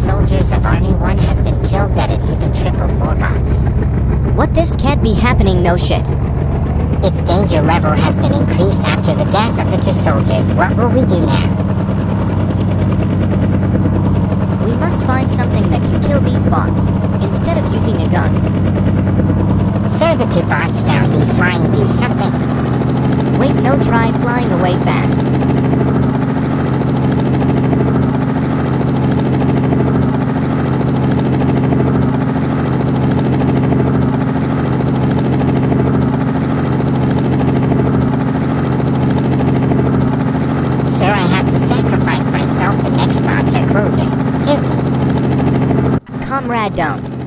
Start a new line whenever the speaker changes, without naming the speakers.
soldiers of Army 1 has been killed that it even tripled more bots.
What, this can't be happening, no shit.
Its danger level has been increased after the death of the 2 soldiers. What will we do now?
We must find something that can kill these bots, instead of using a gun.
Sir, the 2 bots found me flying. Do something.
Wait, no, try flying away fast.
Sir, I have to sacrifice myself. The nextbots are closer. Kill me.
Comrade, don't.